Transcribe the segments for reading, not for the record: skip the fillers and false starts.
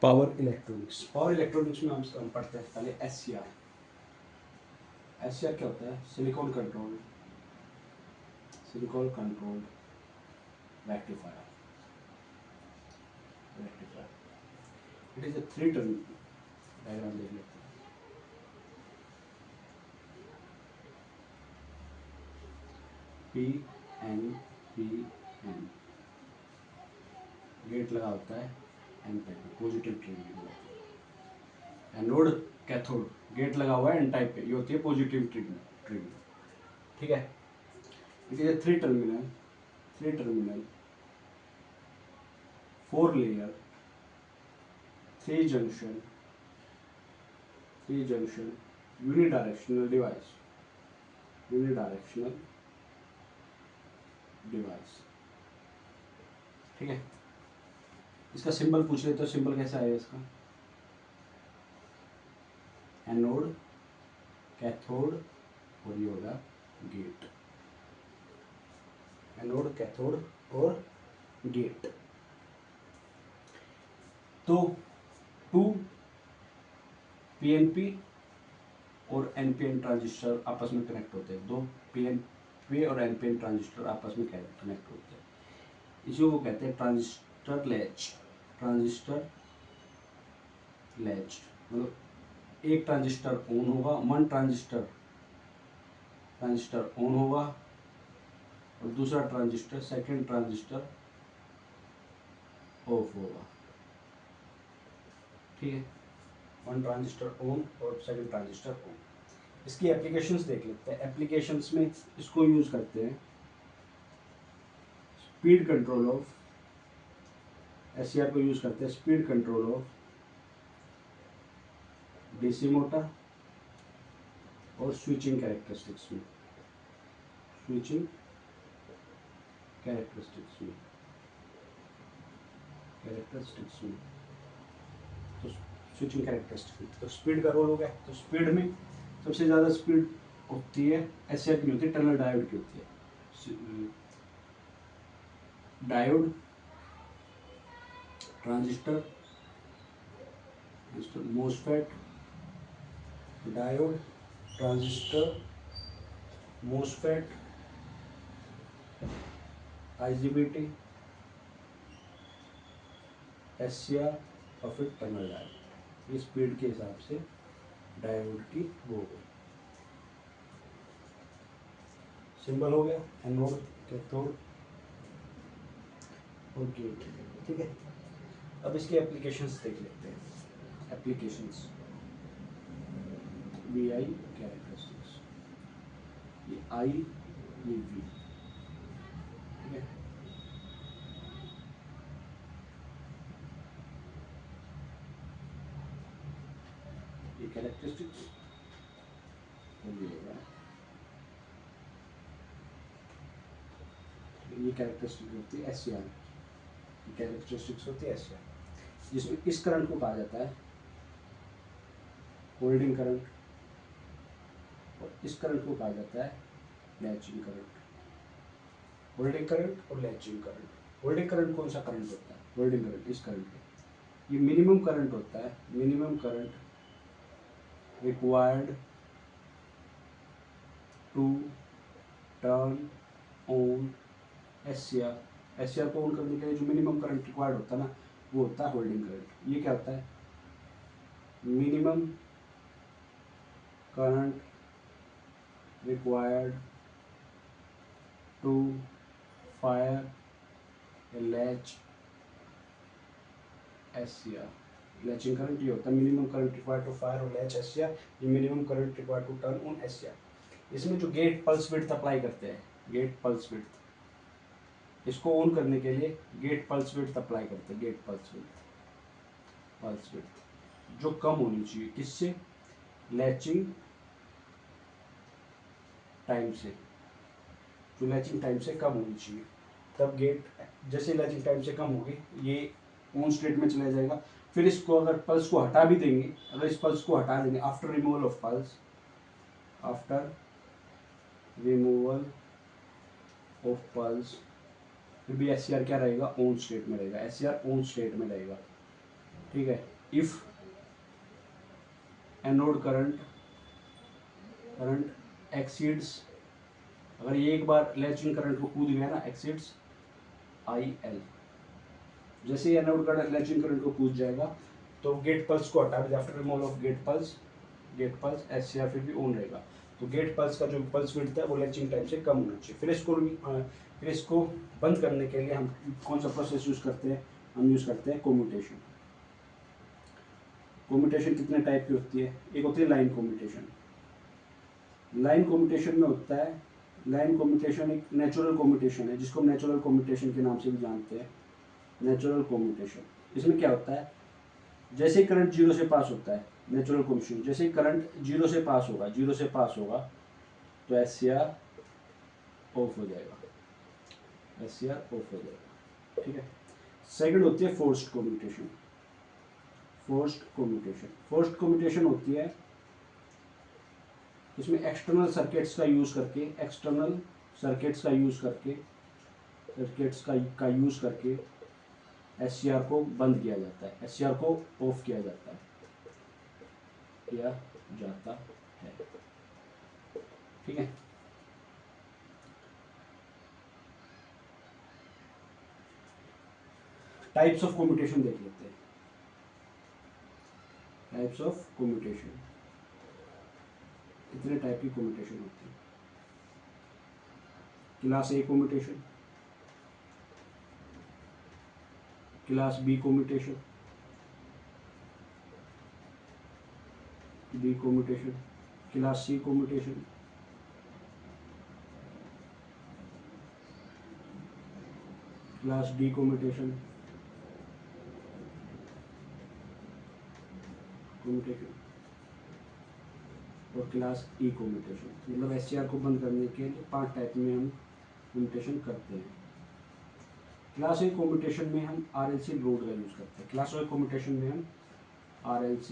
Power electronics में हम पढ़ते हैं पहले एस सी आर। क्या होता है? Silicon controlled rectifier. It is a 3 turn diagram देख लेते हैं। PNPN गेट लगा होता है एन टाइप पे, पॉजिटिव ट्रिग। एनोड कैथोड गेट लगा हुआ है एन टाइप पे, ये होती है पॉजिटिव ट्रिग। ठीक है। It is a 3 terminal 4 layer 3 junction unidirectional device. ठीक है। इसका सिंबल पूछ ले तो सिंबल कैसे आएगा इसका? एनोड, कैथोड और ये होगा गेट। एनोड, कैथोड और गेट। तो 2 पीएनपी और एनपीएन ट्रांजिस्टर आपस में कनेक्ट होते हैं। 2 पीएनपी और एनपीएन ट्रांजिस्टर आपस में कनेक्ट होते हैं। इसी को कहते हैं ट्रांजिस्टर लैच। मतलब एक ट्रांजिस्टर ऑन होगा, वन ट्रांजिस्टर ऑन होगा और दूसरा ट्रांजिस्टर, सेकंड ट्रांजिस्टर ऑफ होगा। ठीक है। वन ट्रांजिस्टर ऑन और सेकंड ट्रांजिस्टर ऑन। इसकी एप्लीकेशंस देख लेते हैं। एप्लीकेशंस में इसको यूज करते हैं स्पीड कंट्रोल ऑफ, एससीआर को यूज करते हैं speed control of DC motor और स्विचिंग कैरेक्टरिस्टिक्स में। तो स्विचिंग कैरेक्टरिस्टिक्स तो स्पीड का रोल हो गया। तो स्पीड में सबसे ज़्यादा स्पीड होती है एससीआर की, होती है टनल डायोड की होती है। Diode, transistor, MOSFET, diode, transistor, MOSFET, IGBT, SCR और फिर टनल डायोड। ये स्पीड के हिसाब से डायोड की वो गई। सिंबल हो गया एनोड, कैथोड और गेट। ठीक है। अब इसके एप्लीकेशंस देख लेते हैं। एप्लीकेशंस VI कैरेक्टरिस्टिक्स, ये I ये V। ठीक है। ये कैरेक्टरिस्टिक्स ये कैरेक्टरिस्टिक्स होती है एससीआर की। कैरेक्टरिस्टिक्स होती है एससीआर, जिसमें इस करंट को कहा जाता है होल्डिंग करंट और इस करंट को कहा जाता है लैचिंग करंट। होल्डिंग करंट और लैचिंग करंट। होल्डिंग करंट कौन सा करंट होता है? होल्डिंग करंट इस करंट का ये मिनिमम करंट होता है। Minimum current required to turn on SCR. SCR को ऑन करने के लिए जो मिनिमम करंट रिक्वायर्ड होता है ना, वो होता है होल्डिंग करंट। ये क्या होता है? Minimum current required to fire a latch SCR. Latching current ये होता है minimum current required to fire और लैच एससीआर। ये minimum current required to turn on SCR. इसमें जो गेट पल्स विड्थ अप्लाई करते हैं, गेट पल्स विड्थ, इसको ऑन करने के लिए गेट पल्स विड्थ अप्लाई करते हैं। गेट पल्स विड्थ जो कम होनी चाहिए किससे? लैचिंग टाइम से। जो लैचिंग टाइम से कम होनी चाहिए, तब गेट, जैसे लैचिंग टाइम से कम होगी ये ऑन स्टेट में चला जाएगा। फिर इसको अगर पल्स को हटा भी देंगे, अगर इस पल्स को हटा देंगे after removal of pulse, after removal of pulse, फिर भी एससीआर क्या रहेगा? ऑन स्टेट में रहेगा। एससीआर ऑन स्टेट में रहेगा। ठीक है। इफ एनोड करंट एक्सीड्स, अगर ये एक बार लैचिंग करंट को कूद गया ना, एक्सीड्स IL, जैसे ही एनोड करंट लैचिंग करंट को कूद जाएगा तो गेट पल्स को हटा देगा। After removal of gate pulse SCR फिर भी ऑन रहेगा। तो गेट पल्स का जो पल्स विड्थ है वो लैचिंग टाइम से कम होना चाहिए। फिर इसको बंद करने के लिए हम कौन सा प्रोसेस यूज़ करते हैं? हम यूज़ करते हैं कोम्यूटेशन। कोम्यूटेशन कितने टाइप की होती है? एक होती है लाइन कोम्यूटेशन। लाइन कोम्यूटेशन में होता है, लाइन कोम्यूटेशन एक नेचुरल कोम्यूटेशन है, जिसको हम नेचुरल कोम्यूटेशन के नाम से भी जानते हैं, नेचुरल कोम्यूटेशन। इसमें क्या होता है, जैसे ही करंट जीरो से पास होता है, नेचुरल कोम्यूटेशन, जैसे ही करंट जीरो से पास होगा तो SCR ऑफ हो जाएगा, ठीक है। सेकंड होती है फोर्स्ड कोम्यूटेशन। फोर्स्ड कोम्यूटेशन होती है, इसमें एक्सटर्नल सर्किट्स का यूज़ करके SCR को बंद किया जाता है, SCR को ऑफ किया जाता है, ठीक है। टाइप्स ऑफ कोम्यूटेशन देख लेते हैं। टाइप्स ऑफ कोम्यूटेशन, कितने टाइप की कोम्यूटेशन होती है? Class A commutation, class B commutation, B commutation, class C commutation, class D commutation, और क्लास E कोम्यूटेशन। मतलब SCR को बंद करने के लिए 5 टाइप में हम कोम्यूटेशन करते हैं। क्लास A कोम्यूटेशन में हम RLC लोड का यूज़ करते हैं। क्लास A कोम्यूटेशन में हम RLC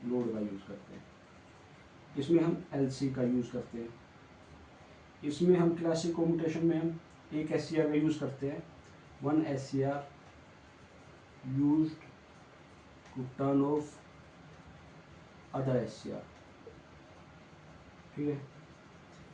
लोड का यूज़ करते हैं। इसमें हम LC का यूज़ करते हैं। इसमें हम क्लास C कोम्यूटेशन में हम एक SCR का यूज़ करते हैं, 1 SCR used to turn off other SCR, ठीक है।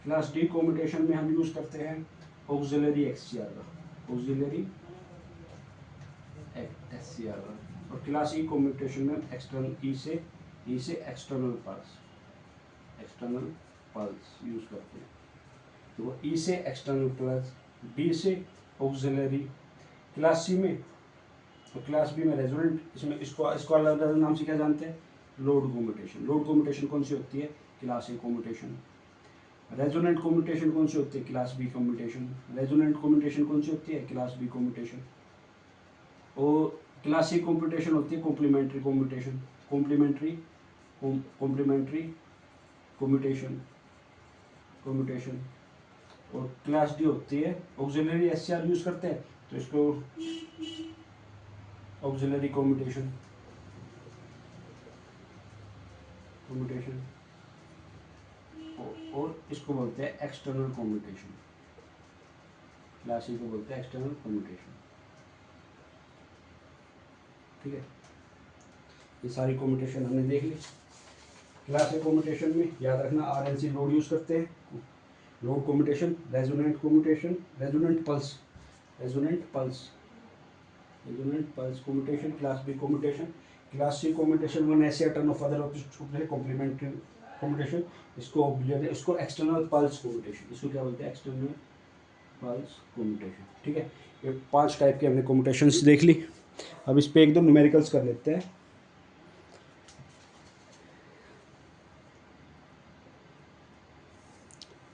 क्लास D कोम्यूटेशन में हम यूज़ करते हैं ऑक्सिलरी SCR का, और क्लास E कोम्यूटेशन में एक्सटर्नल E से एक्सटर्नल पल्स यूज़ करते हैं। तो E से एक्सटर्नल पल्स, B से ऑक्सिलरी, क्लास C में और क्लास B में रेजोनेंट। इसमें इसको अलग अलग नाम से क्या जानते हैं? Load commutation. लोड कोम्यूटेशन कौन सी होती है? Class A commutation. Resonant commutation कौन सी होती है? Class B commutation. Resonant commutation कौन सी होती है? Class B commutation. और क्लास C कोम्यूटेशन होती है कॉम्प्लीमेंट्री कोम्यूटेशन, कॉम्प्लीमेंट्री कोम्यूटेशन। और क्लास D होती है ऑक्सिलरी SCR यूज़ करते हैं तो इसको ऑक्सिलरी कोम्यूटेशन और इसको बोलते हैं एक्सटर्नल कोम्यूटेशन। क्लास C को बोलते हैं एक्सटर्नल कोम्यूटेशन, ठीक है। ये सारी कोम्यूटेशन हमने देख ली। क्लास A कोम्यूटेशन में याद रखना RLC लोड यूज़ करते हैं, load commutation, resonant commutation, resonant pulse commutation, class B commutation. Class C commutation 1 SCR turn off other complementary commutation. इसको एक्सटर्नल पल्स कोम्यूटेशन, इसको क्या बोलते हैं? एक्सटर्नल पल्स कोम्यूटेशन, ठीक है। ये 5 टाइप के हमने कोम्यूटेशंस देख ली। अब इस पे एक दो न्यूमेरिकल्स कर लेते हैं।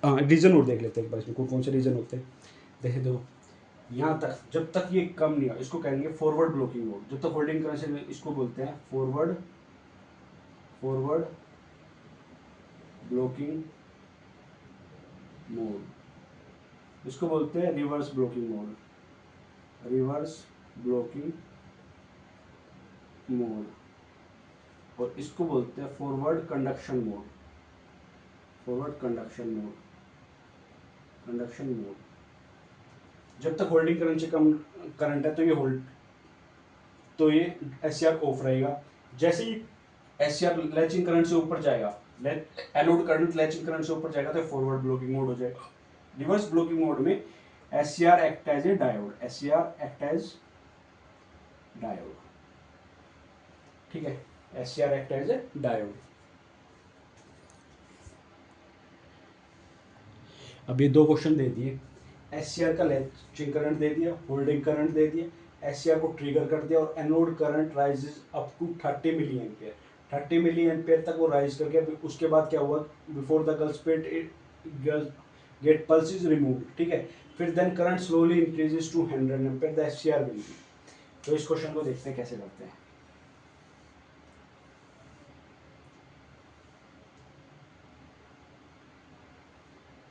हाँ, रीजन और देख लेते हैं एक बार, इसमें कौन से रीजन होते हैं। देखे दो, यहाँ तक जब तक ये कम नहीं हो इसको कहेंगे फॉरवर्ड ब्लॉकिंग मोड। जब तक होल्डिंग करंट इसको बोलते हैं फॉरवर्ड ब्लॉकिंग मोड। इसको बोलते हैं रिवर्स ब्लॉकिंग मोड, और इसको बोलते हैं फॉरवर्ड कंडक्शन मोड। जब तक होल्डिंग करंट से कम करंट है तो ये तो ये SCR ऑफ रहेगा। जैसे ही SCR लैचिंग करंट से ऊपर जाएगा, एनोड करंट लैचिंग करंट से ऊपर जाएगा तो फॉरवर्ड ब्लॉकिंग मोड हो जाएगा। रिवर्स ब्लॉकिंग मोड में SCR act as a diode, SCR act as diode, ठीक है, SCR act as a diode. अब ये 2 क्वेश्चन दे दिए, SCR का लैचिंग करंट दे दिया, होल्डिंग करंट दे दिया, SCR को ट्रिगर कर दिया और anode current rises up to 30 milli ampere, 30 milli ampere तक वो राइज करके उसके बाद क्या हुआ, before the gate pulse is remove, ठीक है, फिर then current slowly increases to 100 ampere, the SCR will be. तो इस क्वेश्चन को देखते हैं कैसे करते हैं।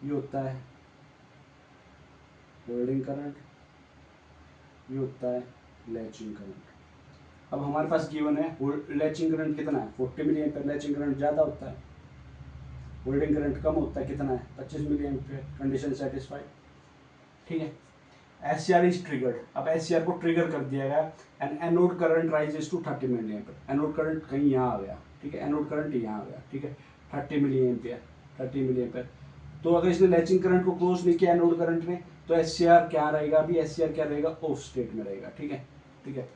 ये होता है होल्डिंग करंट, ये होता है लैचिंग करंट। अब हमारे पास गिवन है लैचिंग करंट कितना है 40 मिली एम्पियर, लैचिंग करंट ज़्यादा होता है, होल्डिंग करंट कम होता है, कितना है 25 मिली एम्पियर, कंडीशन सेटिस्फाइड, ठीक है। SCR इज ट्रिगर्ड, अब SCR को ट्रिगर कर दिया गया and anode current rises to 30 milli ampere, anode current कहीं यहाँ आ गया, ठीक है, एनोड करंट यहाँ आ गया, ठीक है, 30 मिली एम्पियर, 30 मिली एम्पियर। तो अगर इसने लैचिंग करंट को क्लोज नहीं किया एनोड करंट ने, तो SCR क्या रहेगा, अभी SCR क्या रहेगा, ऑफ स्टेट में रहेगा, ठीक है, ठीक है।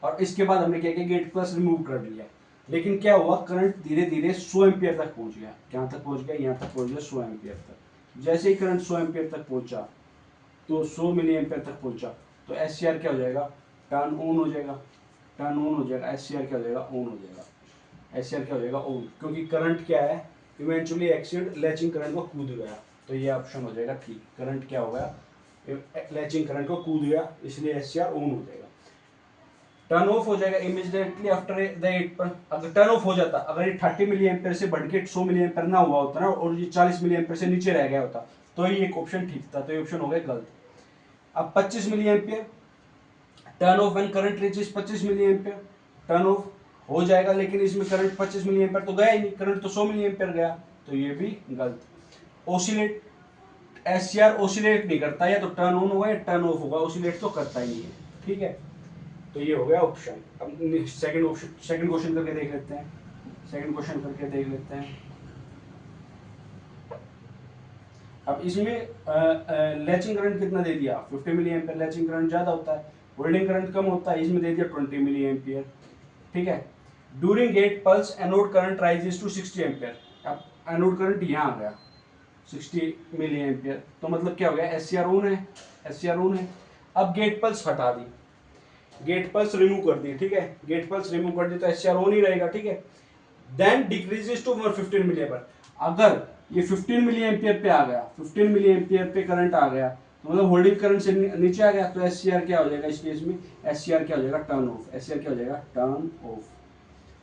और इसके बाद हमने क्या किया, गेट प्लस रिमूव कर लिया, लेकिन क्या हुआ, करंट धीरे धीरे 100 एम्पियर तक पहुंच गया, कहाँ तक पहुंच गया, यहाँ तक पहुंच गया 100 एम्पियर तक। जैसे ही करंट 100 एम्पियर तक पहुंचा, तो 100 मिली एम्पियर तक पहुंचा, तो SCR क्या हो जाएगा, टर्न ऑन हो जाएगा, टर्न ऑन हो जाएगा, SCR क्या हो जाएगा, ऑन हो जाएगा, SCR क्या हो जाएगा, ऑन, क्योंकि करंट क्या है, इवेंचुअली एक्सीड लैचिंग करंट को कूद गया, तो ये ऑप्शन हो जाएगा ठीक, करंट क्या हो गया, लैचिंग करंट को कूद गया, इसलिए SCR ऑन हो जाएगा। टर्न ऑफ हो जाएगा इमीडिएटली आफ्टर द 8 पर, अगर टर्न ऑफ हो जाता, अगर ये 30 मिली एम्पियर से बढ़ के 100 मिली एम्पियर ना हुआ होता ना, और ये 40 मिली एम्पियर से नीचे रह गया होता, तो ये एक ऑप्शन ठीक था, तो ये ऑप्शन हो गया गलत। अब 25 milli ampere, turn off when current reaches 25 milli ampere, turn off हो जाएगा, लेकिन इसमें करंट 25 मिली एम्पियर तो गया ही नहीं, करंट तो 100 मिली एम्पियर गया, तो ये भी गलत। ओसिलेट, SCR ओसिलेट नहीं करता, या तो टर्न ऑन होगा या टर्न ऑफ होगा, ओसिलेट तो करता ही नहीं है, ठीक है। तो ये हो गया ऑप्शन। अब सेकंड ऑप्शन, सेकंड क्वेश्चन करके देख लेते हैं, सेकंड क्वेश्चन करके देख लेते हैं। अब इसमें लैचिंग करंट कितना दे दिया, 50 मिली एम्पियर, लैचिंग करंट ज्यादा होता है, होल्डिंग करंट कम होता है, इसमें दे दिया 20 मिली एम्पियर, ठीक है। During gate pulse anode current rises to 60 ampere, अब एनोड करंट यहाँ आ गया 60 मिली एम्पियर, तो मतलब क्या हो गया, SCR ऑन है, SCR ऑन है। अब गेट पल्स हटा दी, गेट पल्स रिमूव कर दी, ठीक है, गेट पल्स रिमूव कर दी तो SCR ऑन ही रहेगा, ठीक है। Then decreases to 15 milli ampere, अगर ये 15 मिली एम्पियर पे आ गया, 15 मिली एम्पियर पे करंट आ गया, तो मतलब होल्डिंग करंट से नीचे आ गया, तो SCR क्या हो जाएगा इस केस में, SCR क्या हो जाएगा, टर्न ऑफ, SCR क्या हो जाएगा, टर्न ऑफ।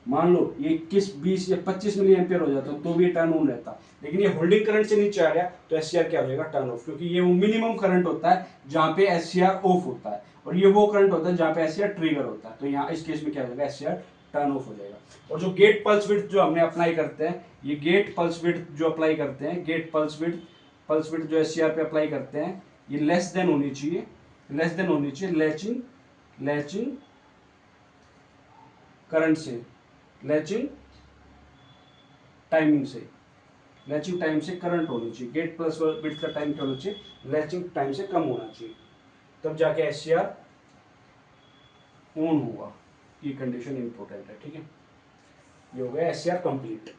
मान लो ये 21, 20 या 25 मिली एम्पियर हो जाता तो भी टर्न ऑन रहता, लेकिन ये होल्डिंग करंट से नीचे आ गया तो SCR क्या हो जाएगा, टर्न ऑफ, क्योंकि ये वो मिनिमम करंट होता है जहां पे SCR ऑफ होता है, और ये वो करंट होता है जहां पे SCR ट्रिगर होता है, तो यहाँ इस केस में क्या हो जाएगा, SCR टर्न ऑफ हो जाएगा। और जो गेट पल्स विड्थ जो हमने अप्लाई करते हैं, ये गेट पल्स विड्थ जो अप्लाई करते हैं, गेट पल्स विड्थ जो SCR पे अप्लाई करते हैं, ये लेस देन होनी चाहिए, लेस देन होनी चाहिए लैचिंग करंट से, लैचिंग टाइमिंग से, लैचिंग टाइम से करंट होनी चाहिए, गेट प्लस विड्थ का टाइम क्या होना चाहिए, लैचिंग टाइम से कम होना चाहिए, तब जाके SCR ऑन होगा, ये कंडीशन इंपॉर्टेंट है, ठीक है। ये हो गया SCR कंप्लीट।